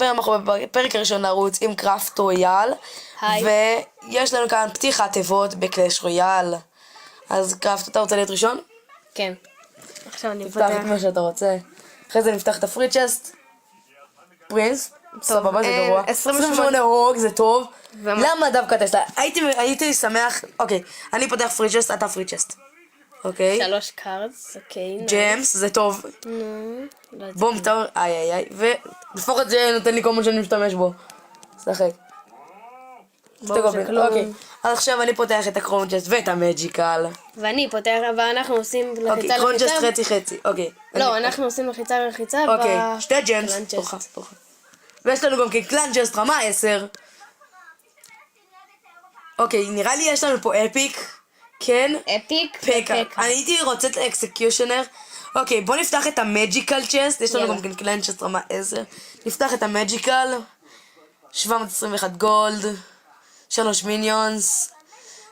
ואנחנו בפרק הראשון נרוץ עם קראפט רויאל. היי. ויש לנו כאן פתיחת תיבות בקלאש רויאל. אז קראפט, אתה רוצה להיות ראשון? כן. עכשיו אני תפתח את מה שאתה רוצה. אחרי זה נפתח את הפרי צ'סט. פרינס, סבבה, זה גרוע. 28 רוג, זה טוב. למה דווקא טסלה? הייתי שמח, אוקיי, אני פותח פרי צ'סט, אתה פרי צ'סט. אוקיי. 3 קארדס, אוקיי. ג'יימס, זה טוב. לא בום, טאור, איי. ולפחות זה נותן לי כל מה שאני משתמש בו. שחק. אוקיי, אז עכשיו אני פותח את הקרון צ'סט ואת המג'יקל. ואני פותח, ואנחנו עושים לחיצה אוקיי, קרון צ'סט חצי. אוקיי. לא, אנחנו עושים לחיצה. אוקיי, שתי ג'יימס. תורך. ויש לנו גם קלאן צ'סט רמה 10. אוקיי, נראה לי יש לנו פה אפיק. כן. אפיק פקה. אני הייתי רוצה את האקסקיושנר. אוקיי, בוא נפתח את המג'יקל צ'סט. יש לנו גם כן קלאן צ'סט רמה 10. נפתח את המג'יקל. 721 גולד. 3 מיניונס.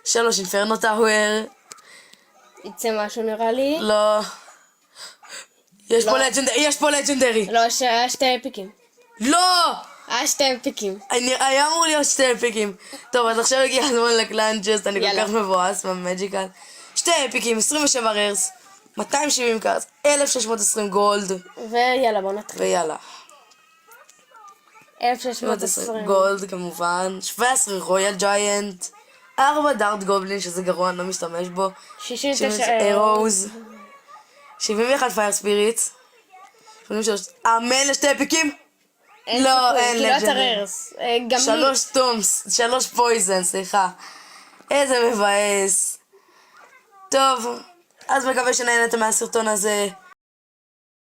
3 אינפרנו טאוור. יצא משהו נראה לי. לא. יש פה לג'נדרי. לא, היה 2 אפיקים. לא! היה 2 אפיקים. היה אמור להיות 2 אפיקים. טוב, אז עכשיו הגיע הזמן לקלאן צ'סט, אני כל כך מבואס מהמג'יקל. 2 אפיקים, 27 ררס, 270 קארס, 1620 גולד. ויאללה, בוא נתחיל. ויאללה. 1620 גולד כמובן, 17 רויאל ג'יינט, 4 דארט גובלין שזה גרוע, אני לא משתמש בו. 69 אירוז. 71 פייר ספיריטס. 83, אמן לשתי אפיקים? לא, אין לג'נדרי. 3 טומס, 3 פויזן, סליחה. איזה מבאס. טוב, אז מקווה שנהנתם מהסרטון הזה.